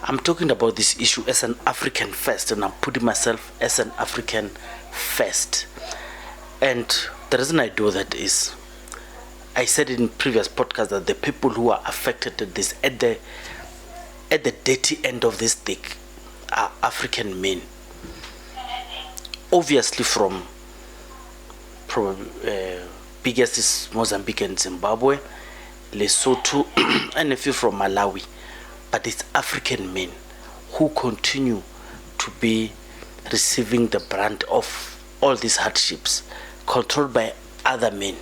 I'm talking about this issue as an African first, and I'm putting myself as an African first. And the reason I do that is, I said in previous podcasts that the people who are affected at this, at the dirty end of this stick, are African men. Obviously from biggest is Mozambique and Zimbabwe, Lesotho, and a few from Malawi. But it's African men who continue to be receiving the brunt of all these hardships, controlled by other men.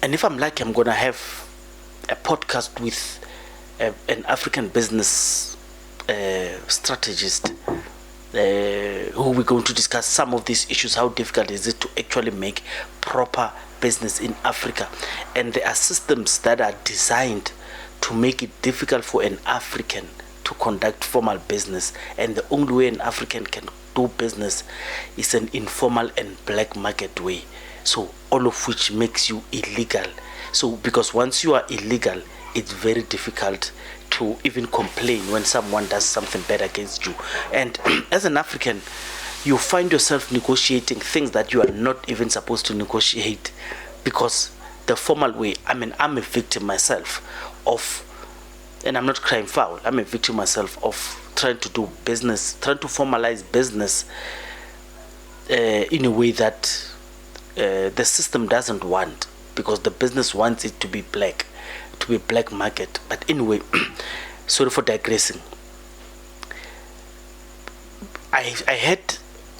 And if I'm lucky, I'm going to have a podcast with an African business strategist who we're going to discuss some of these issues. How difficult is it to actually make proper business in Africa? And there are systems that are designed to make it difficult for an African to conduct formal business. And the only way an African can do business is an informal and black market way. So all of which makes you illegal. So because once you are illegal, it's very difficult to even complain when someone does something bad against you. And as an African, you find yourself negotiating things that you are not even supposed to negotiate, because the formal way, I mean, I'm a victim myself of, and I'm not crying foul, I'm a victim myself of trying to do business, trying to formalize business in a way that the system doesn't want, because the business wants it to be black market. But anyway, sorry for digressing. I had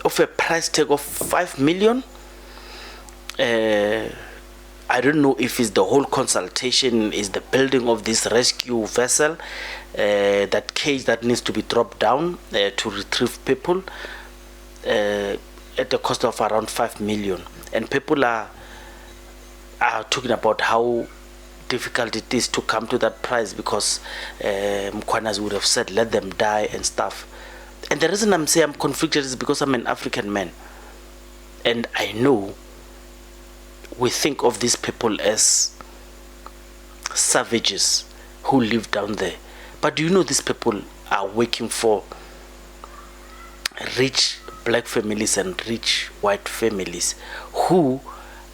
of a price tag of 5 million. I don't know if it's the whole consultation, is the building of this rescue vessel, that cage that needs to be dropped down to retrieve people, at the cost of around 5 million. And people are talking about how difficult it is to come to that price, because Mkwanas would have said let them die and stuff. And the reason I'm saying I'm conflicted is because I'm an African man, and I know we think of these people as savages who live down there, but do you know these people are working for rich black families and rich white families who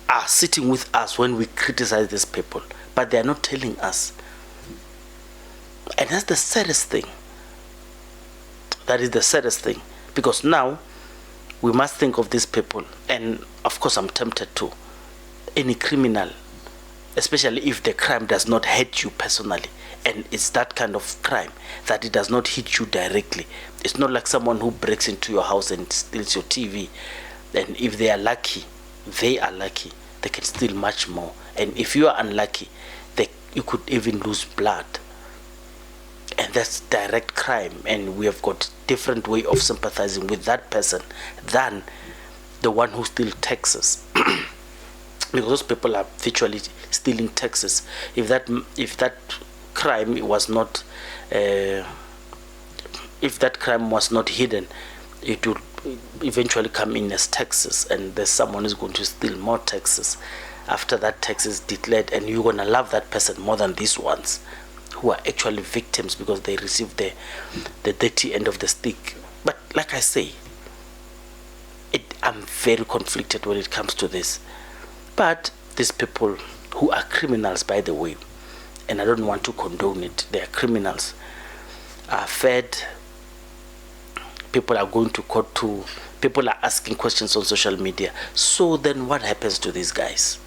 are sitting with us when we criticize these people, but they are not telling us. And that's the saddest thing. That is the saddest thing, because now we must think of these people. And of course I'm tempted to. Any criminal, especially if the crime does not hit you personally, and it's that kind of crime that it does not hit you directly. It's not like someone who breaks into your house and steals your TV, and if they are lucky, they can steal much more. And if you are unlucky, you could even lose blood, and that's direct crime. And we have got different way of sympathizing with that person than the one who steals taxes. Because those people are virtually stealing taxes. If that crime was not hidden, it would eventually come in as taxes, and there's someone who's going to steal more taxes after that tax is declared, and you're going to love that person more than these ones who are actually victims because they received the dirty end of the stick. But like I say, I'm very conflicted when it comes to this. But these people who are criminals, by the way, and I don't want to condone it, they are criminals, are fed. People are going to court too. People are asking questions on social media. So then what happens to these guys?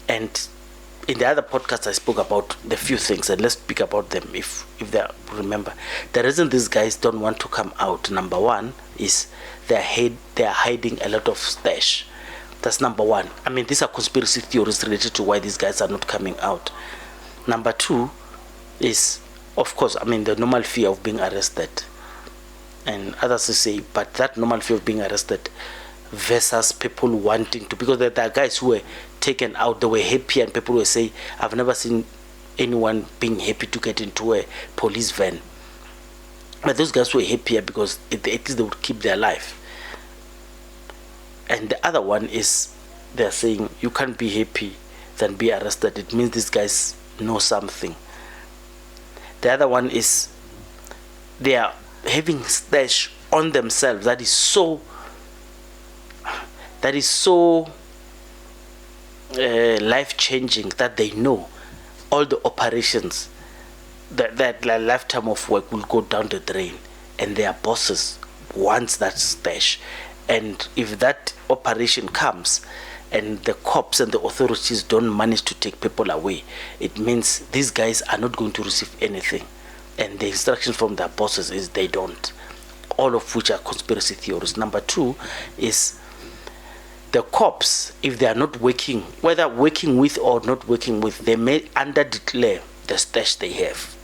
And in the other podcast I spoke about the few things, and let's speak about them if they are, remember. The reason these guys don't want to come out, number one, is they are hiding a lot of stash. That's number one. I mean, these are conspiracy theories related to why these guys are not coming out. Number two is, of course, I mean, the normal fear of being arrested. And others will say, but that normal fear of being arrested versus people wanting to, because there are guys who were taken out, they were happy, and people will say, I've never seen anyone being happy to get into a police van. But those guys were happier because at least they would keep their life. And the other one is, they're saying you can't be happy than be arrested. It means these guys know something. The other one is they are having stash on themselves that is so life-changing, that they know all the operations, that lifetime of work will go down the drain, and their bosses wants that stash. And if that operation comes and the cops and the authorities don't manage to take people away, it means these guys are not going to receive anything, and the instructions from their bosses is they don't, all of which are conspiracy theories. Number two is the cops, if they are not working, whether working with or not working with, they may underdeclare the stash they have.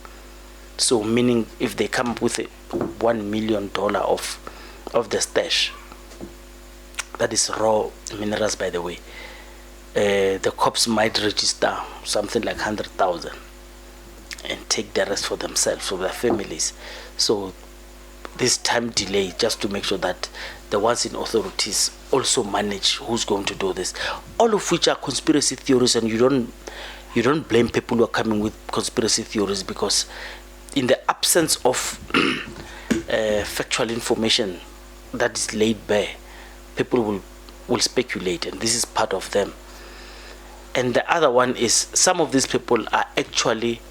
So meaning if they come up with $1 million of the stash, that is raw minerals, by the way, the cops might register something like 100,000 and take the rest for themselves, for their families. So this time delay, just to make sure that the ones in authorities also manage who's going to do this, all of which are conspiracy theories. And you don't blame people who are coming with conspiracy theories, because in the absence of factual information that is laid bare, people will speculate, and this is part of them. And the other one is some of these people are actually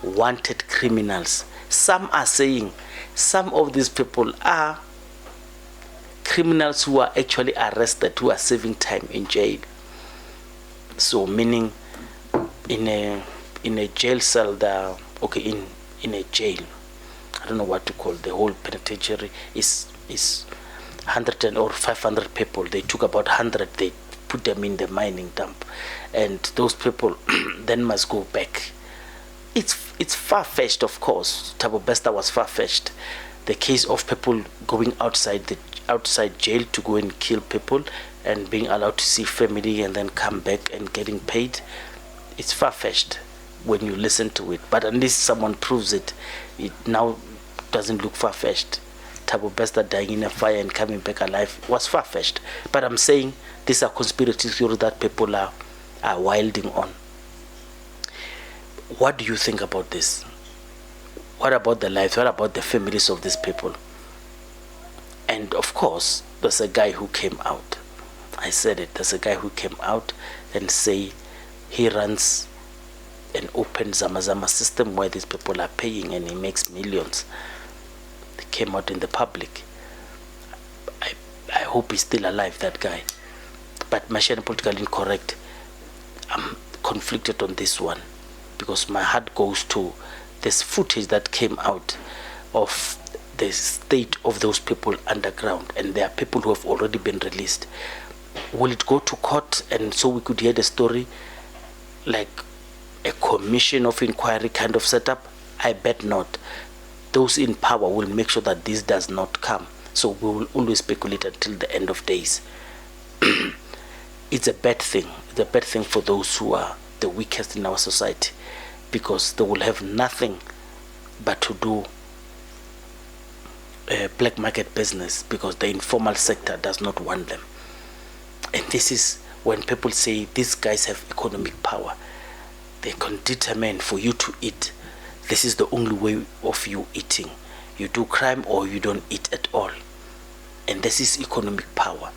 wanted criminals. Some are saying some of these people are criminals who are actually arrested, who are serving time in jail. So meaning in a jail cell, in a jail, I don't know what to call the whole penitentiary, is 100 or 500 people. They took about 100, they put them in the mining dump, and those people then must go back. It's far-fetched, of course. Thabo Bester was far-fetched. The case of people going outside jail to go and kill people and being allowed to see family and then come back and getting paid, it's far-fetched when you listen to it. But unless someone proves it, it now doesn't look far-fetched. Thabo Bester dying in a fire and coming back alive was far-fetched. But I'm saying these are conspiracy theories that people are wilding on. What do you think about this? What about the lives? What about the families of these people? And of course, there's a guy who came out. I said it. There's a guy who came out and say he runs an open Zamazama system where these people are paying and he makes millions. They came out in the public. I hope he's still alive, that guy. But Machine Politically Incorrect, I'm conflicted on this one, because my heart goes to this footage that came out of the state of those people underground, and there are people who have already been released. Will it go to court and so we could hear the story, like a commission of inquiry kind of setup? I bet not. Those in power will make sure that this does not come. So we will always speculate until the end of days. It's a bad thing. It's a bad thing for those who are the weakest in our society, because they will have nothing but to do black market business, because the informal sector does not want them. And this is when people say these guys have economic power. They can determine for you to eat. This is the only way of you eating. You do crime or you don't eat at all. And this is economic power.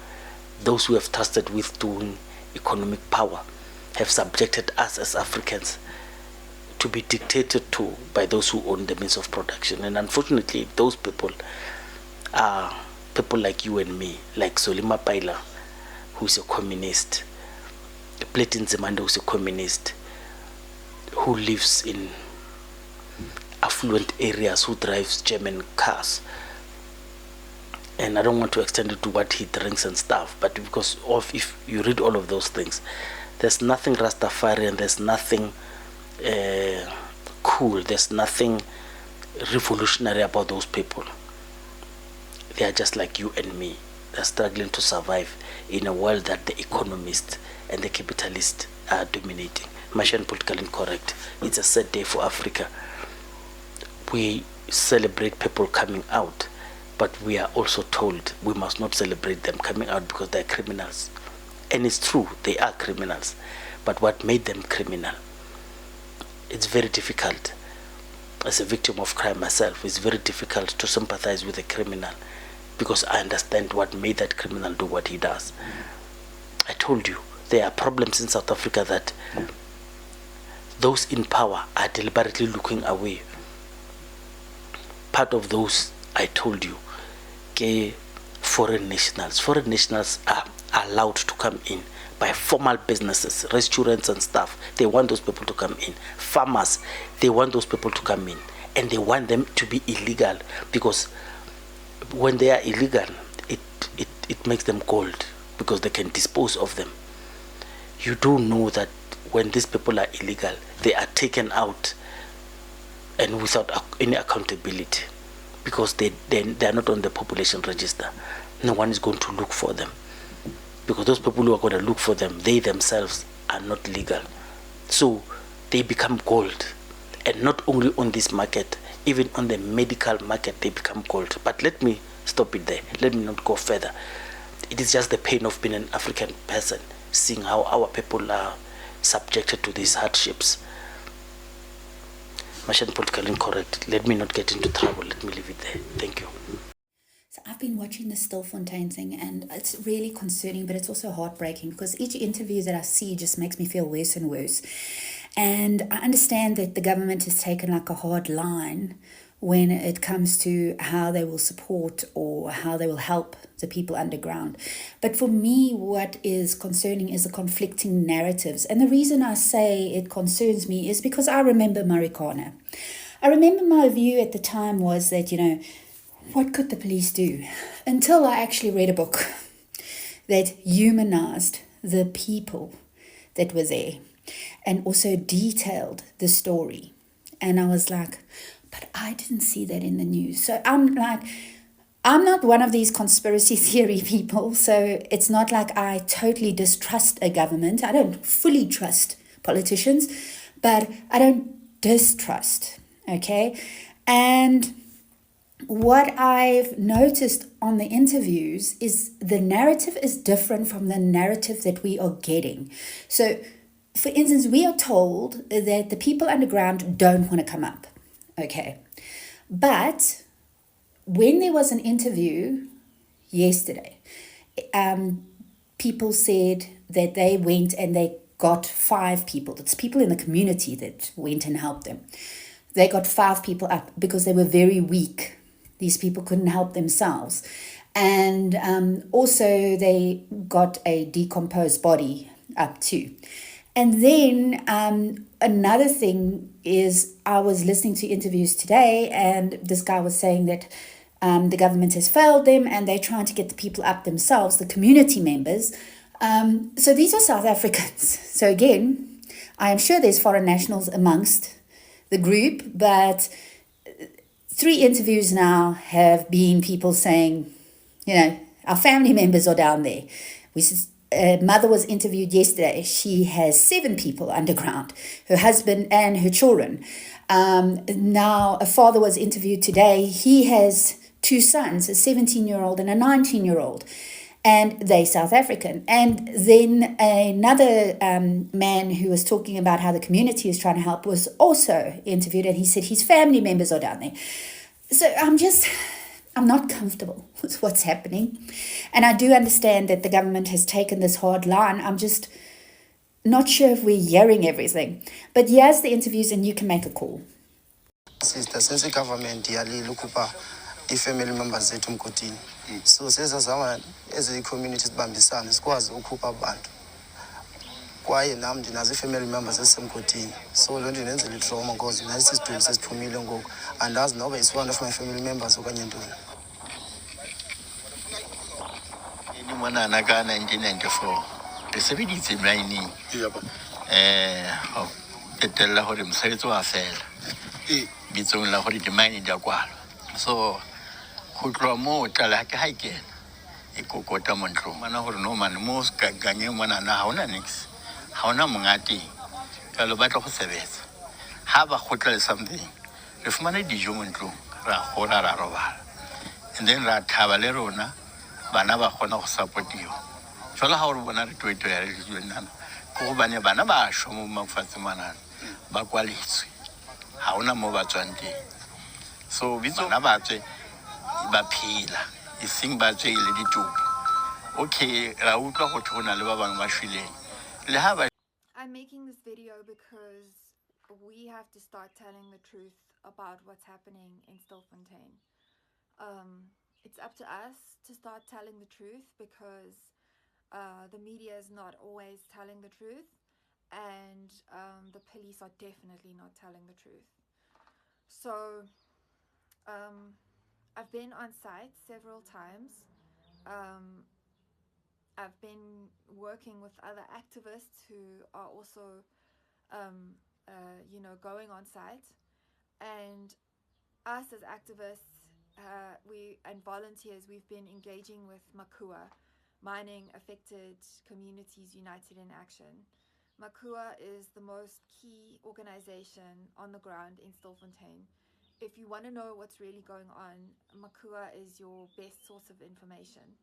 Those who have trusted with doing economic power have subjected us as Africans to be dictated to by those who own the means of production. And unfortunately, those people are people like you and me, like Solima Paila, who's a communist, Platin Zemande, who's a communist, who lives in affluent areas, who drives German cars. And I don't want to extend it to what he drinks and stuff, but because of, if you read all of those things, there's nothing Rastafarian, there's nothing cool, there's nothing revolutionary about those people. They are just like you and me. They're struggling to survive in a world that the economists and the capitalists are dominating. Machine Politically Incorrect. It's a sad day for Africa. We celebrate people coming out, but we are also told we must not celebrate them coming out because they're criminals. And it's true, they are criminals. But what made them criminal? It's very difficult as a victim of crime myself, it's very difficult to sympathize with a criminal because I understand what made that criminal do what he does. I told you, there are problems in South Africa that those in power are deliberately looking away. Part of those, I told you, foreign nationals. Foreign nationals are allowed to come in by formal businesses, restaurants and stuff. They want those people to come in. Farmers, they want those people to come in. And they want them to be illegal because when they are illegal, it makes them gold because they can dispose of them. You do know that when these people are illegal, they are taken out and without any accountability because they are not on the population register. No one is going to look for them because those people who are going to look for them, they themselves are not legal. So they become gold. And not only on this market, even on the medical market, they become gold. But let me stop it there. Let me not go further. It is just the pain of being an African person, seeing how our people are subjected to these hardships. Mashani politically incorrect. Let me not get into trouble. Let me leave it there. Thank you. So I've been watching the Stilfontein thing and it's really concerning, but it's also heartbreaking because each interview that I see just makes me feel worse and worse. And I understand that the government has taken like a hard line when it comes to how they will support or how they will help the people underground. But for me, what is concerning is the conflicting narratives. And the reason I say it concerns me is because I remember Marikana. I remember my view at the time was that, what could the police do? Until I actually read a book that humanized the people that were there and also detailed the story. And I was like, but I didn't see that in the news. So I'm not one of these conspiracy theory people. So it's not like I totally distrust a government. I don't fully trust politicians, but I don't distrust. Okay. And what I've noticed on the interviews is the narrative is different from the narrative that we are getting. So, for instance, we are told that the people underground don't want to come up. Okay. But when there was an interview yesterday, people said that they went and they got 5 people. It's people in the community that went and helped them. They got 5 people up because they were very weak. These people couldn't help themselves. And also they got a decomposed body up too. And then another thing is I was listening to interviews today and this guy was saying that the government has failed them and they're trying to get the people up themselves, the community members. So these are South Africans. So again, I am sure there's foreign nationals amongst the group, but 3 interviews now have been people saying, our family members are down there. Mother was interviewed yesterday. She has 7 people underground, her husband and her children. Now a father was interviewed today. He has 2 sons, a 17-year-old and a 19-year-old. And they South African. And then another man who was talking about how the community is trying to help was also interviewed, and he said his family members are down there. So I'm not comfortable with what's happening. And I do understand that the government has taken this hard line. I'm just not sure if we're hearing everything. But here's the interviews and you can make a call. Sister, since the government i-family members zethu mgodini, so sesazama as a community sibambisana sikwazi ukukhupha abantu kwaye nami ndinazo i-family members ezisemgodini, so loo nto indenzela itrauma because nasi sidumbu sesiphumile ngoku andazi noba is one of my family members okanye ntoni. Mwana ka 1994 re sebeditse mining petella hore mosebetsi wa fela bitsong la hore di-mine di a kwalwa, so go tloa moo tlala ke ha e kena e kokota mo ntlong mana hore no mane mo ska ganye monana ha ona nix ha ona mongate ka lo batla go sebetsa ha ba gotla something re fumana dijo mo ntlong ra gora ra robala and then ra thaba le rona bana ba gona go supportiwa jwale ha o re bona re tweto ya re dijo nana go bane bana ba sho mo mafatse manana ba kwaletswe ha ona mo ba tswang teng. So bitso na ba tswe ba phela e seng ba tswe le ditupo. Okay, ra utlwa go thona le ba bang ba shwileng le ha ba. I'm making this video because we have to start telling the truth about what's happening in Stilfontein. It's up to us to start telling the truth because the media is not always telling the truth, and the police are definitely not telling the truth. So I've been on site several times. I've been working with other activists who are also going on site, and us as activists and volunteers, we've been engaging with Makua, Mining Affected Communities United in Action. Makua is the most key organization on the ground in Stilfontein. If you want to know what's really going on, Makua is your best source of information.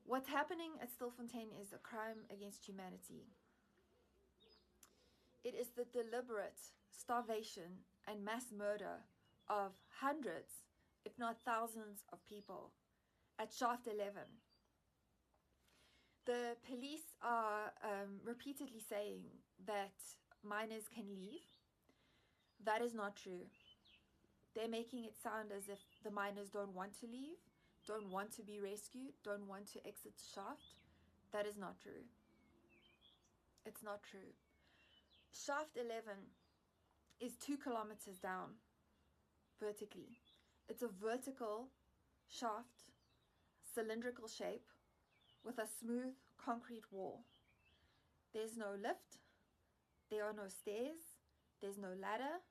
What's happening at Stilfontein is a crime against humanity. It is the deliberate starvation and mass murder of hundreds, if not thousands, of people at Shaft 11. The police are repeatedly saying that miners can leave. That is not true. They're making it sound as if the miners don't want to leave, don't want to be rescued, don't want to exit the shaft. That is not true. It's not true. Shaft 11 is 2 kilometers down vertically. It's a vertical shaft, cylindrical shape, with a smooth concrete wall. There's no lift, there are no stairs, there's no ladder.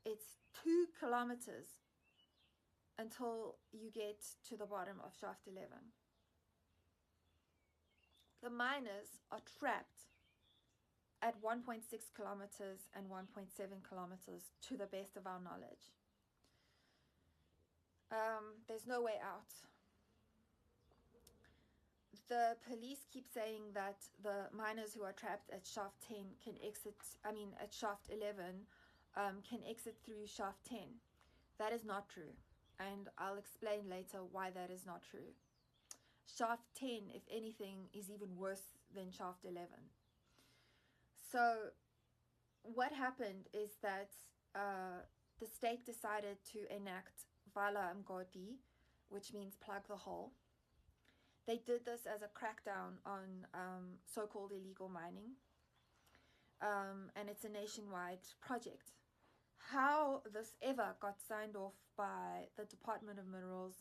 It's 2 kilometers until you get to the bottom of Shaft 11. The miners are trapped at 1.6 kilometers and 1.7 kilometers to the best of our knowledge. There's no way out. The police keep saying that the miners who are trapped at Shaft 10 at Shaft 11 can exit through Shaft 10. That is not true, and I'll explain later why that is not true. Shaft 10, if anything, is even worse than Shaft 11. So what happened is that the state decided to enact Vala Mgodi, which means plug the hole. They did this as a crackdown on so-called illegal mining, and it's a nationwide project. How this ever got signed off by the Department of Minerals,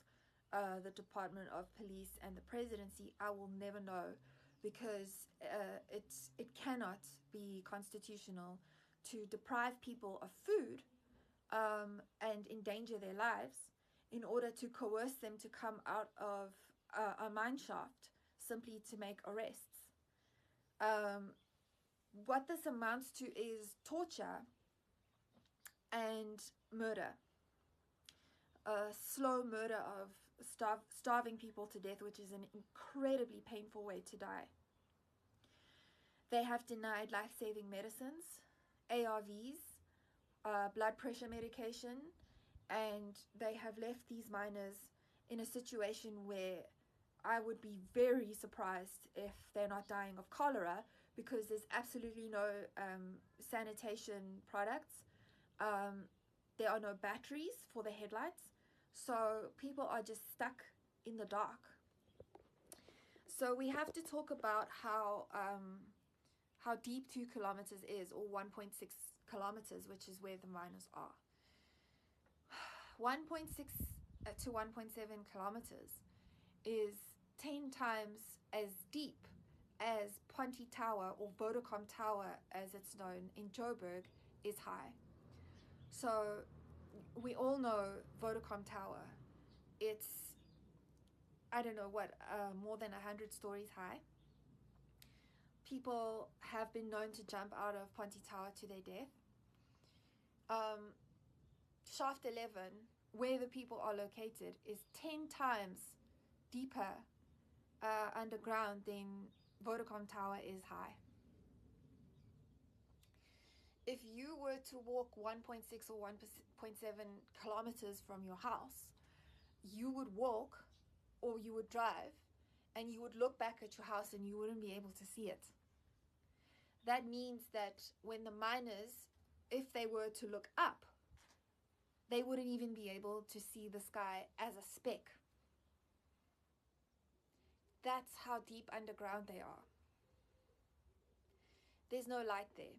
the Department of Police, and the Presidency, I will never know, because it cannot be constitutional to deprive people of food and endanger their lives in order to coerce them to come out of a mine shaft simply to make arrests. What this amounts to is torture and murder. Slow murder of starving people to death, which is an incredibly painful way to die. They have denied life-saving medicines, ARVs, blood pressure medication, and they have left these miners in a situation where I would be very surprised if they're not dying of cholera, because there's absolutely no sanitation products. There are no batteries for the headlights, so people are just stuck in the dark. So we have to talk about how deep 2 kilometers is, or 1.6 kilometers, which is where the miners are. 1.6 to 1.7 kilometers is 10 times as deep as Ponte Tower, or Vodacom Tower as it's known in Joburg, is high. So we all know Vodacom Tower. It's, I don't know what, more than 100 stories high. People have been known to jump out of Ponte Tower to their death. Shaft 11, where the people are located, is 10 times deeper underground than Vodacom Tower is high. if you were to walk 1.6 or 1.7 kilometers from your house, you would walk or you would drive and you would look back at your house and you wouldn't be able to see it. That means that when the miners, if they were to look up, they wouldn't even be able to see the sky as a speck. That's how deep underground they are. There's no light there.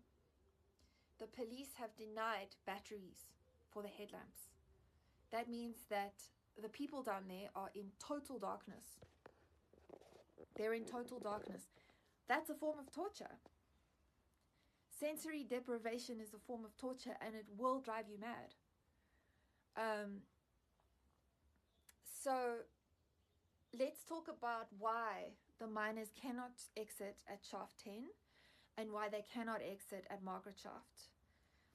The police have denied batteries for the headlamps. That means that the people down there are in total darkness. They're in total darkness. That's a form of torture. Sensory deprivation is a form of torture, and it will drive you mad. So let's talk about why the miners cannot exit at shaft 10 and why they cannot exit at Margaret Shaft.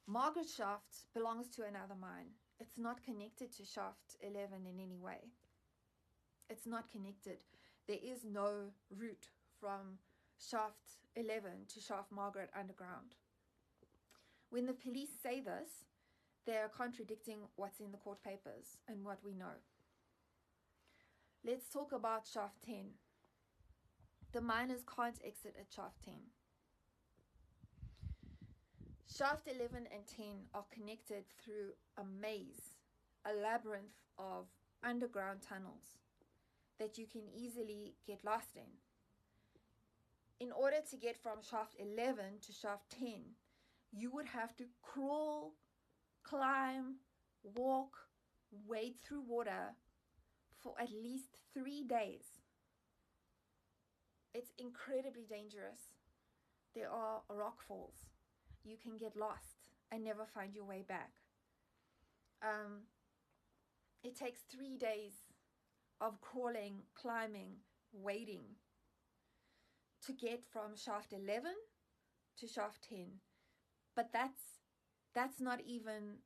Margaret Shaft belongs to another mine. It's not connected to shaft 11 in any way. It's not connected. There is no route from shaft 11 to shaft Margaret underground. When the police say this, they are contradicting what's in the court papers and what we know. Let's talk about shaft 10. The miners can't exit at shaft 10. Shaft 11 and 10 are connected through a maze, a labyrinth of underground tunnels that you can easily get lost in. In order to get from shaft 11 to shaft 10, you would have to crawl, climb, walk, wade through water for at least 3 days. It's incredibly dangerous. There are rock falls. You can get lost and never find your way back. It takes 3 days of crawling, climbing, wading to get from shaft 11 to shaft 10. But that's not even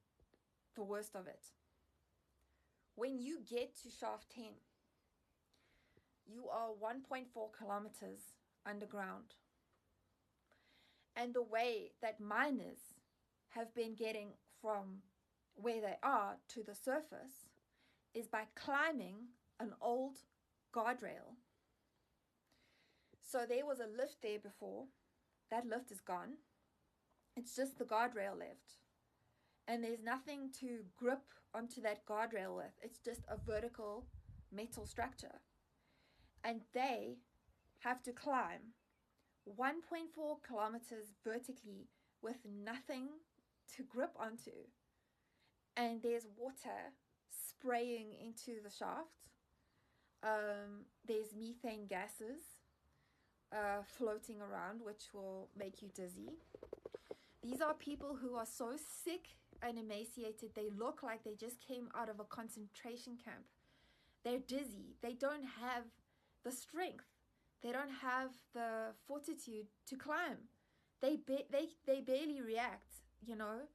the worst of it. When you get to shaft 10, you are 1.4 kilometers underground. And the way that miners have been getting from where they are to the surface is by climbing an old guardrail. So there was a lift there before. That lift is gone. It's just the guardrail left. And there's nothing to grip onto that guardrail with. It's just a vertical metal structure. And they have to climb 1.4 kilometers vertically with nothing to grip onto. And there's water spraying into the shaft. There's methane gases floating around, which will make you dizzy. These are people who are so sick and emaciated, they look like they just came out of a concentration camp. They're dizzy. They don't have the strength. They don't have the fortitude to climb. They barely react, you know,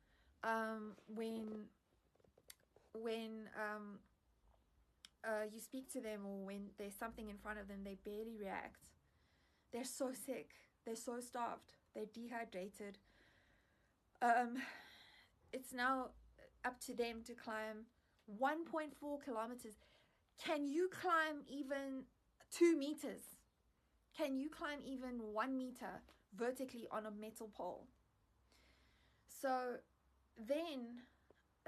when you speak to them or when there's something in front of them, they barely react. They're so sick. They're so starved. They're dehydrated. It's now up to them to climb 1.4 kilometers. Can you climb even 2 meters? Can you climb even 1 meter vertically on a metal pole? So then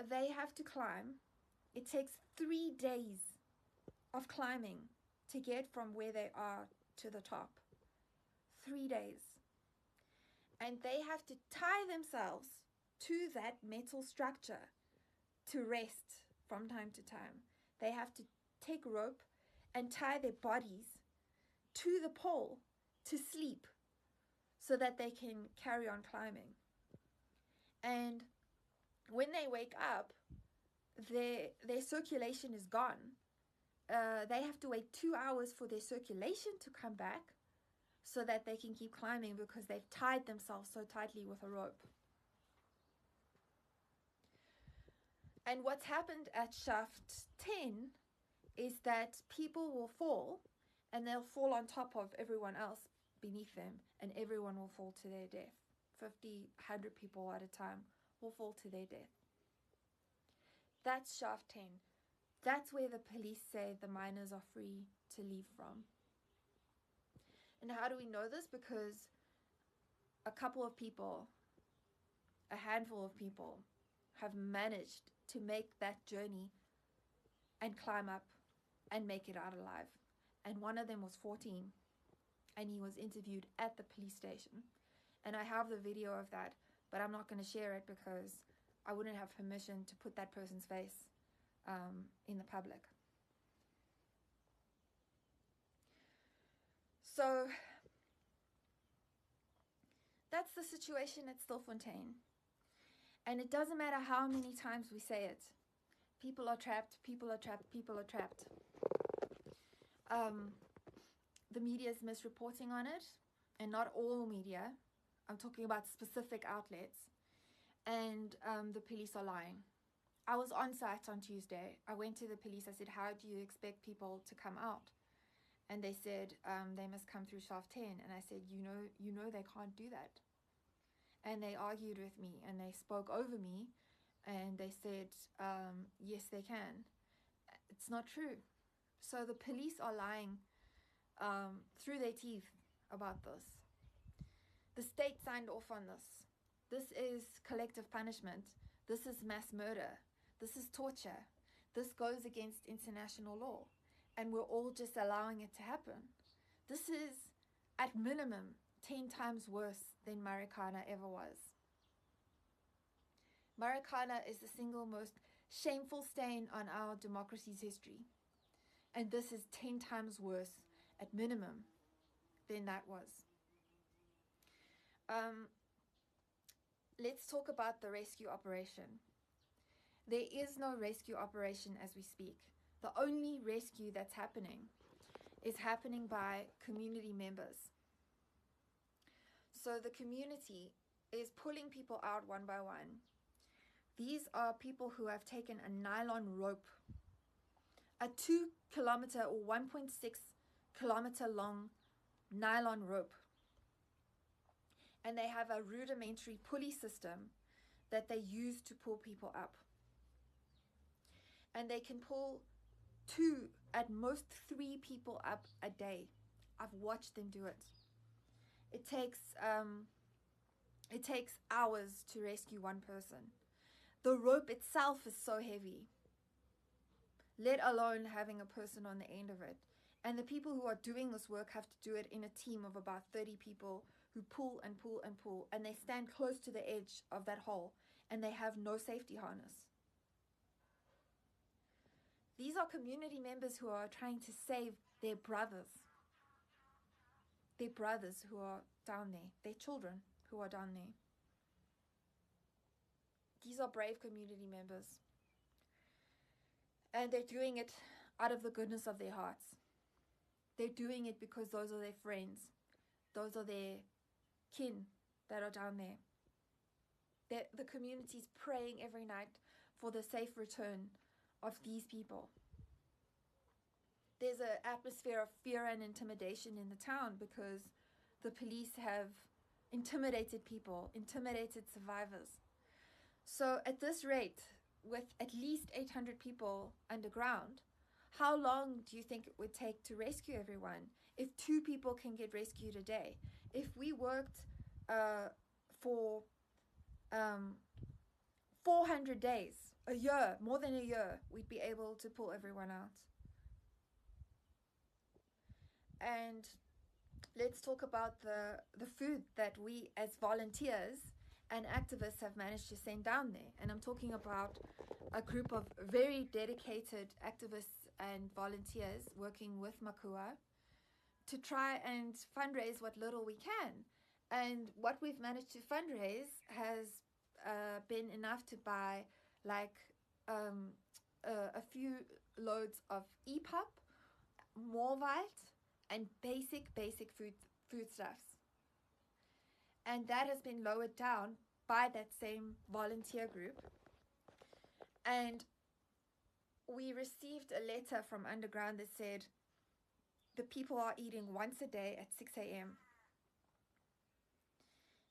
they have to climb. It takes 3 days of climbing to get from where they are to the top. 3 days. And they have to tie themselves to that metal structure to rest from time to time. They have to take rope and tie their bodies to the pole to sleep so that they can carry on climbing. And when they wake up, their circulation is gone. They have to wait 2 hours for their circulation to come back so that they can keep climbing because they've tied themselves so tightly with a rope. And what's happened at shaft 10 is that people will fall and they'll fall on top of everyone else beneath them and everyone will fall to their death 50, 100 people at a time will fall to their death. That's shaft 10. That's where the police say the miners are free to leave from. And how do we know this? Because a couple of people, a handful of people, have managed to make that journey and climb up and make it out alive. And one of them was 14, and he was interviewed at the police station. And I have the video of that, but I'm not going to share it because I wouldn't have permission to put that person's face in the public. So that's the situation at Stilfontein. And it doesn't matter how many times we say it. People are trapped, people are trapped, people are trapped. The media is misreporting on it, and not all media. I'm talking about specific outlets. And the police are lying. I was on site on Tuesday. I went to the police. I said, how do you expect people to come out? And they said, they must come through shaft 10. And I said, you know they can't do that. And they argued with me, and they spoke over me, and they said, yes, they can. It's not true. So the police are lying through their teeth about this. The state signed off on this. This is collective punishment. This is mass murder. This is torture. This goes against international law. And we're all just allowing it to happen. This is, at minimum, 10 times worse than Marikana ever was. Marikana is the single most shameful stain on our democracy's history. And this is 10 times worse, at minimum, than that was. Let's talk about the rescue operation. There is no rescue operation as we speak. The only rescue that's happening is happening by community members. So the community is pulling people out one by one. These are people who have taken a nylon rope, a 2 kilometer or 1.6 kilometer long nylon rope. And they have a rudimentary pulley system that they use to pull people up. And they can pull 2, at most 3 people up a day. I've watched them do it. It takes hours to rescue one person. The rope itself is so heavy, let alone having a person on the end of it. And the people who are doing this work have to do it in a team of about 30 people who pull and pull and pull, and they stand close to the edge of that hole, and they have no safety harness. These are community members who are trying to save their brothers who are down there, their children who are down there. These are brave community members. And they're doing it out of the goodness of their hearts. They're doing it because those are their friends. Those are their kin that are down there. The community's praying every night for the safe return of these people. There's an atmosphere of fear and intimidation in the town because the police have intimidated people, intimidated survivors. So at this rate, with at least 800 people underground, how long do you think it would take to rescue everyone? If 2 people can get rescued a day, if we worked for 400 days, a year, more than a year, we'd be able to pull everyone out. And let's talk about the food that we as volunteers and activists have managed to send down there. And I'm talking about a group of very dedicated activists and volunteers working with Makua to try and fundraise what little we can. And what we've managed to fundraise has been enough to buy like a few loads of EPUB, Morvite, and basic foodstuffs. And that has been lowered down by that same volunteer group. And we received a letter from underground that said the people are eating once a day at 6 a.m.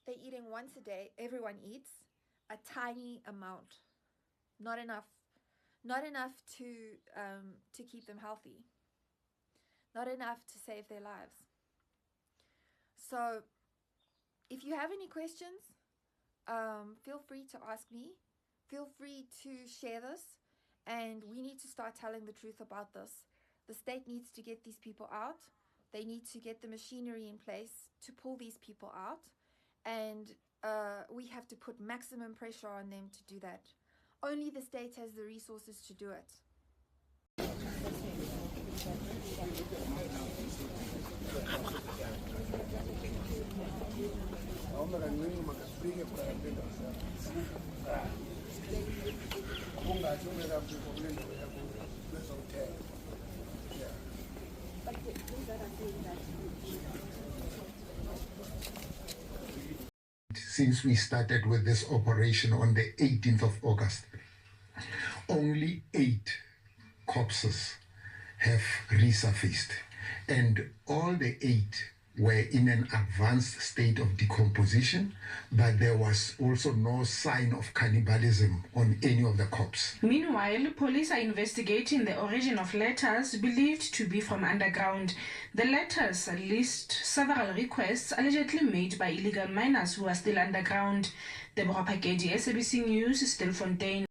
they're eating once a day. Everyone eats a tiny amount, not enough to keep them healthy, not enough to save their lives. So if you have any questions, feel free to ask me. Feel free to share this, and we need to start telling the truth about this. The state needs to get these people out. They need to get the machinery in place to pull these people out, and we have to put maximum pressure on them to do that. Only the state has the resources to do it. Since we started with this operation on the 18th of August, only 8 corpses have resurfaced, and all the 8 were in an advanced state of decomposition, but there was also no sign of cannibalism on any of the corpses. Meanwhile, police are investigating the origin of letters believed to be from underground. The letters list several requests allegedly made by illegal miners who are still underground. Deborah Pakedi, SABC News, Stilfontein.